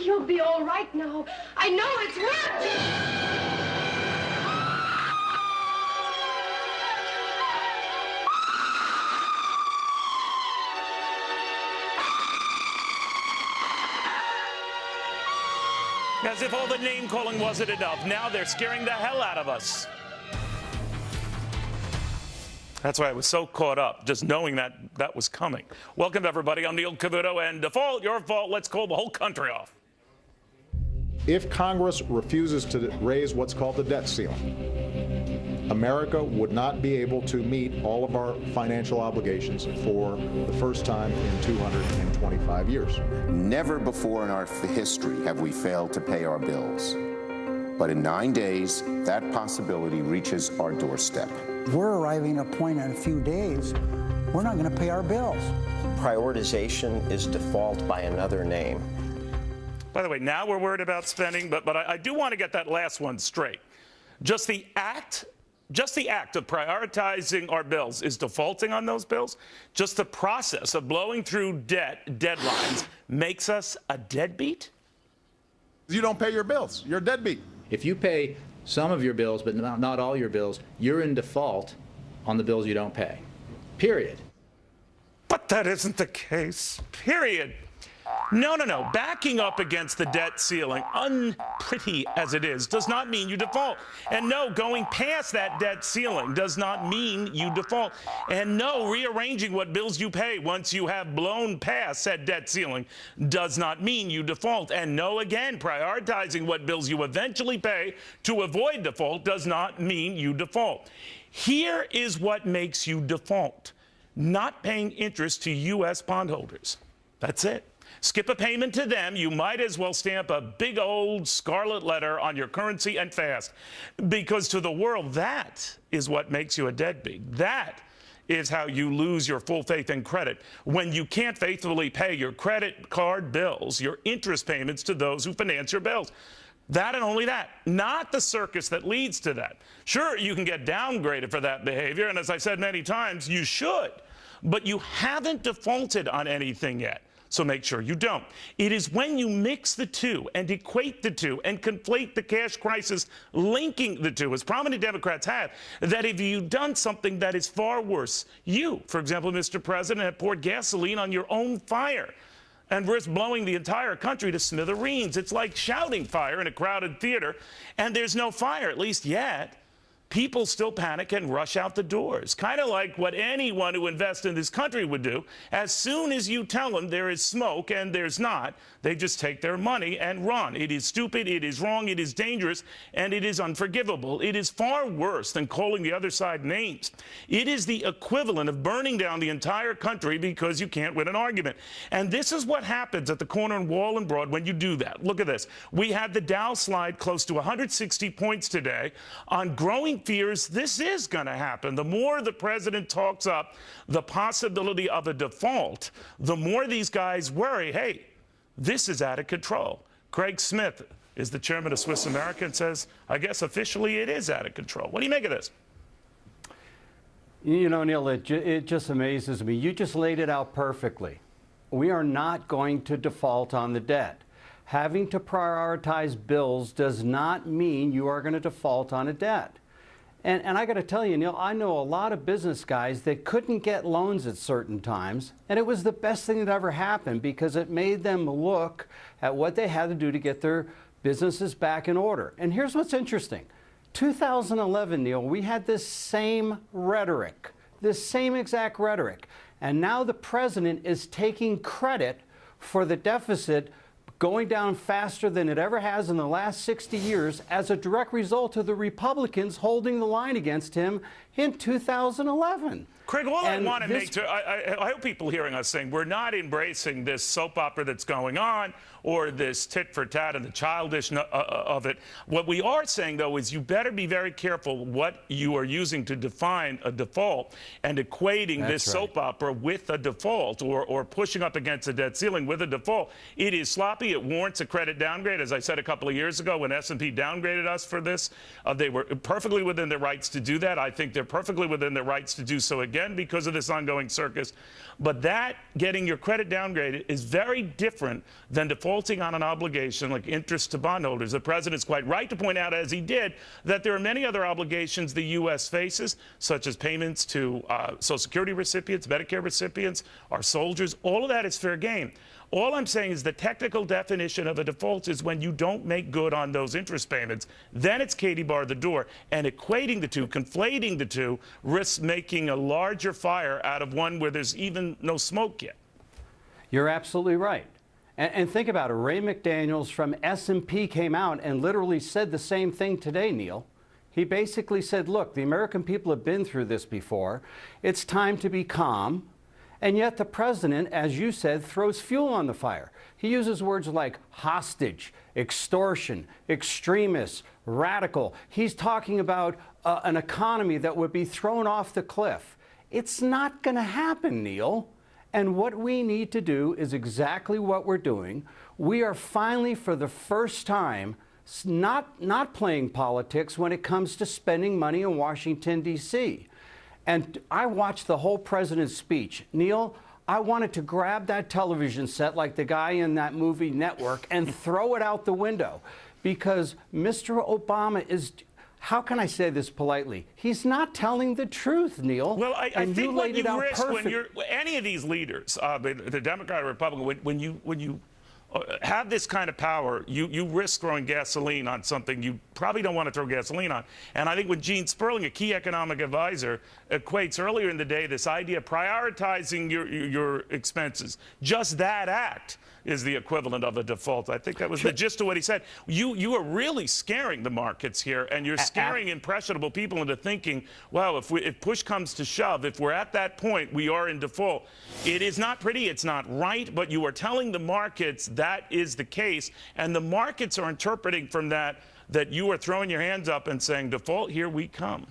You'll be all right now. I know it's worked. As if all the name-calling wasn't enough, now they're scaring the hell out of us. That's why I was so caught up, just knowing that that was coming. Welcome, everybody. I'm Neil Cavuto, and default, your fault. Let's call the whole country off. If Congress refuses to raise what's called the debt ceiling, America would not be able to meet all of our financial obligations for the first time in 225 years. Never before in our history have we failed to pay our bills. But in 9 days, that possibility reaches our doorstep. We're arriving at a point in a few days, we're not going to pay our bills. Prioritization is default by another name. By the way, now we're worried about spending, but I do want to get that last one straight. Just the act of prioritizing our bills is defaulting on those bills. Just the process of blowing through deadlines makes us a deadbeat? You don't pay your bills. You're a deadbeat. If you pay some of your bills, but not all your bills, you're in default on the bills you don't pay. Period. But that isn't the case. Period. No. Backing up against the debt ceiling, unpretty as it is, does not mean you default. And no, going past that debt ceiling does not mean you default. And no, rearranging what bills you pay once you have blown past that debt ceiling does not mean you default. And no, again, prioritizing what bills you eventually pay to avoid default does not mean you default. Here is what makes you default: not paying interest to U.S. bondholders. That's it. Skip a payment to them, you might as well stamp a big old scarlet letter on your currency and fast. Because to the world, that is what makes you a deadbeat. That is how you lose your full faith and credit. When you can't faithfully pay your credit card bills, your interest payments to those who finance your bills. That and only that, not the circus that leads to that. Sure, you can get downgraded for that behavior, and as I've said many times, you should. But you haven't defaulted on anything yet. So make sure you don't. It is when you mix the two and equate the two and conflate the cash crisis, linking the two, as prominent Democrats have, that if you've done something that is far worse, you, for example, Mr. President, have poured gasoline on your own fire and risk blowing the entire country to smithereens. It's like shouting fire in a crowded theater, and there's no fire, at least yet. People still panic and rush out the doors, kind of like what anyone who invests in this country would do. As soon as you tell them there is smoke and there's not, they just take their money and run. It is stupid, it is wrong, it is dangerous, and it is unforgivable. It is far worse than calling the other side names. It is the equivalent of burning down the entire country because you can't win an argument. And this is what happens at the corner and Wall and Broad when you do that. Look at this. We had the Dow slide close to 160 points today on growing fears this is going to happen. The more the president talks up the possibility of a default, the more these guys worry, hey, this is out of control. Craig Smith is the chairman of Swiss America and says, I guess officially it is out of control. What do you make of this? You know, Neil, it just amazes me. You just laid it out perfectly. We are not going to default on the debt. Having to prioritize bills does not mean you are going to default on a debt. And I got to tell you, Neil, I know a lot of business guys that couldn't get loans at certain times, and it was the best thing that ever happened because it made them look at what they had to do to get their businesses back in order. And here's what's interesting. 2011, Neil, we had this same rhetoric, this same exact rhetoric, and now the president is taking credit for the deficit going down faster than it ever has in the last 60 years as a direct result of the Republicans holding the line against him in 2011. Craig, all I want to make to, I hope people hearing us saying we're not embracing this soap opera that's going on or this tit for tat and the childishness of it. What we are saying, though, is you better be very careful what you are using to define a default and equating this soap opera with a default or pushing up against a debt ceiling with a default. It is sloppy. reality, it warrants a credit downgrade. As I said a couple of years ago when S&P downgraded us for this, they were perfectly within their rights to do that. I think they're perfectly within their rights to do so again because of this ongoing circus. But that, getting your credit downgraded, is very different than defaulting on an obligation like interest to bondholders. The president's quite right to point out, as he did, that there are many other obligations the U.S. faces, such as payments to Social Security recipients, Medicare recipients, our soldiers. All of that is fair game. All I'm saying is the technical definition of a default is when you don't make good on those interest payments. Then it's Katie bar the door. And equating the two, conflating the two, risks making a larger fire out of one where there's even no smoke yet. You're absolutely right. And think about it. Ray McDaniels from S&P came out and literally said the same thing today, Neil. He basically said, look, the American people have been through this before. It's time to be calm. And yet the president, as you said, throws fuel on the fire. He uses words like hostage, extortion, extremists, radical. He's talking about an economy that would be thrown off the cliff. It's not going to happen, Neil. And what we need to do is exactly what we're doing. We are finally, for the first time, not playing politics when it comes to spending money in Washington, D.C. And I watched the whole president's speech. Neil, I wanted to grab that television set like the guy in that movie Network and throw it out the window because Mr. Obama is, how can I say this politely? He's not telling the truth, Neil. Well, I think what you risk when you're, any of these leaders, the Democrat or Republican, when you have this kind of power, you risk throwing gasoline on something you probably don't want to throw gasoline on. And I think when Gene Sperling, a key economic advisor, equates earlier in the day this idea of prioritizing your expenses, just that act is the equivalent of a default. I think that was the gist of what he said. You are really scaring the markets here, and you're scaring impressionable people into thinking, well, if push comes to shove, if we're at that point, we are in default. It is not pretty, it's not right, but you are telling the markets that is the case, and the markets are interpreting from that you are throwing your hands up and saying, default, here we come.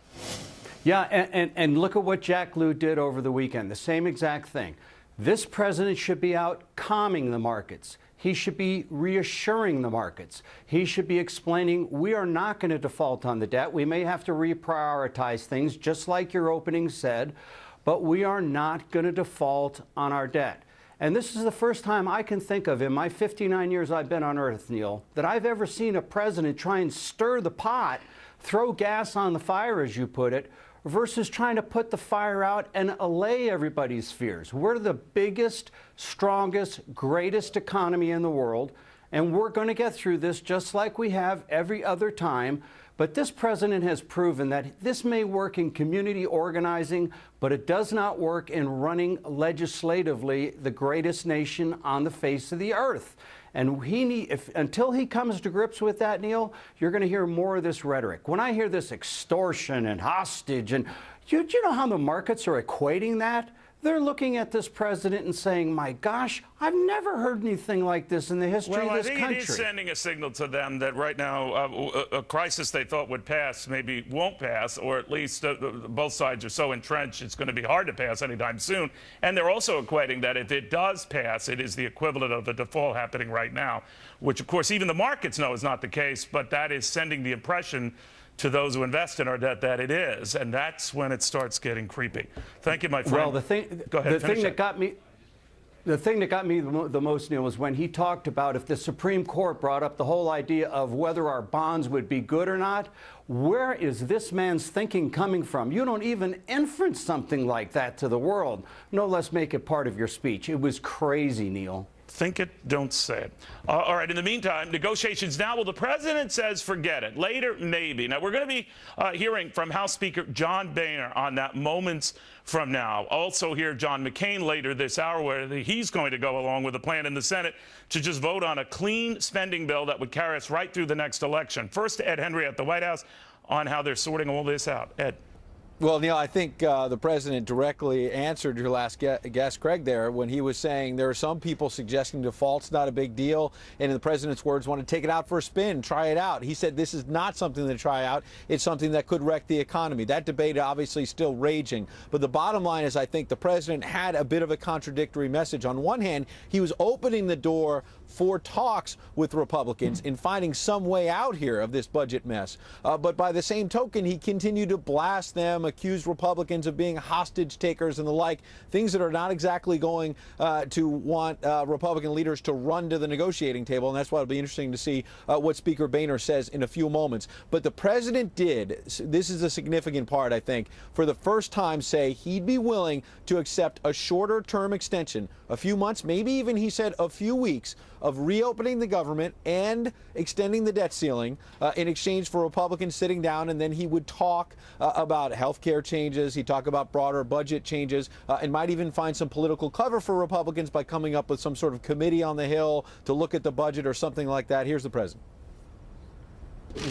Yeah, and look at what Jack Lew did over the weekend, the same exact thing. This president should be out calming the markets. He should be reassuring the markets. He should be explaining we are not going to default on the debt. We may have to reprioritize things, just like your opening said, but we are not going to default on our debt. And this is the first time I can think of in my 59 years I've been on Earth, Neil, that I've ever seen a president try and stir the pot, throw gas on the fire, as you put it, versus trying to put the fire out and allay everybody's fears. We're the biggest, strongest, greatest economy in the world, and we're going to get through this just like we have every other time. But this president has proven that this may work in community organizing, but it does not work in running legislatively the greatest nation on the face of the earth. And until he comes to grips with that, Neil, you're going to hear more of this rhetoric. When I hear this extortion and hostage, and do you know how the markets are equating that? They're looking at this president and saying, my gosh, I've never heard anything like this in the history of this country. Well, I think it is sending a signal to them that right now a crisis they thought would pass maybe won't pass, or at least both sides are so entrenched it's going to be hard to pass anytime soon. And they're also equating that if it does pass, it is the equivalent of a default happening right now, which, of course, even the markets know is not the case, but that is sending the impression to those who invest in our debt that it is, and that's when it starts getting creepy. Thank you, my friend. Well, the thing that got me the most, Neil, was when he talked about if the Supreme Court brought up the whole idea of whether our bonds would be good or not. Where is this man's thinking coming from? You don't even inference something like that to the world, no less make it part of your speech. It was crazy, Neil. Think it, don't say it. All right, in the meantime, negotiations now. Well, the president says forget it. Later, maybe. Now, we're going to be hearing from House Speaker John Boehner on that moments from now. Also hear John McCain later this hour, where he's going to go along with a plan in the Senate to just vote on a clean spending bill that would carry us right through the next election. First, Ed Henry at the White House on how they're sorting all this out. Ed. Well, Neil, I think the president directly answered your last guest, Craig, there when he was saying there are some people suggesting default's not a big deal, and in the president's words, want to take it out for a spin, try it out. He said this is not something to try out. It's something that could wreck the economy. That debate obviously still raging. But the bottom line is I think the president had a bit of a contradictory message. On one hand, he was opening the door for talks with Republicans in finding some way out here of this budget mess. But by the same token, he continued to blast them, accused Republicans of being hostage takers and the like, things that are not exactly going to want Republican leaders to run to the negotiating table. And that's why it'll be interesting to see what Speaker Boehner says in a few moments. But the president did, this is a significant part, I think, for the first time say he'd be willing to accept a shorter term extension, a few months, maybe even, he said, a few weeks of reopening the government and extending the debt ceiling in exchange for Republicans sitting down, and then he would talk about health care changes. He'd talk about broader budget changes and might even find some political cover for Republicans by coming up with some sort of committee on the Hill to look at the budget or something like that. Here's the president.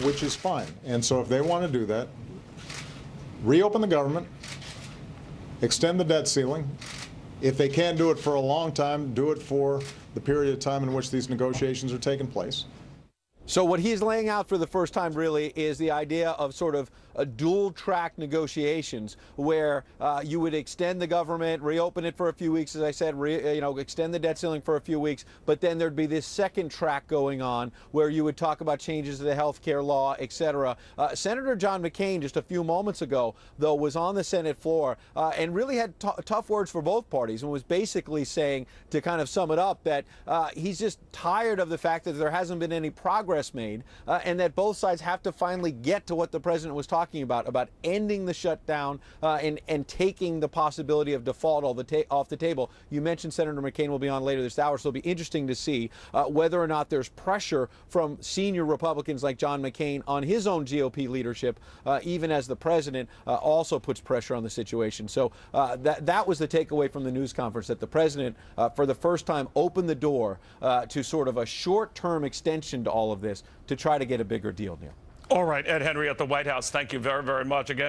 Which is fine. And so if they want to do that, reopen the government, extend the debt ceiling. If they can't do it for a long time, do it for the period of time in which these negotiations are taking place. So what he's laying out for the first time really is the idea of sort of a dual-track negotiations where you would extend the government, reopen it for a few weeks, as I said, extend the debt ceiling for a few weeks, but then there'd be this second track going on where you would talk about changes to the health care law, et cetera. Senator John McCain just a few moments ago, though, was on the Senate floor and really had tough words for both parties and was basically saying, to kind of sum it up, that he's just tired of the fact that there hasn't been any progress made and that both sides have to finally get to what the president was talking about ending the shutdown and taking the possibility of default off the table. You mentioned Senator McCain will be on later this hour, so it'll be interesting to see whether or not there's pressure from senior Republicans like John McCain on his own GOP leadership, even as the president also puts pressure on the situation. So that was the takeaway from the news conference, that the president, for the first time, opened the door to sort of a short-term extension to all of this to try to get a bigger deal, Neil. All right, Ed Henry at the White House, thank you very, very much again.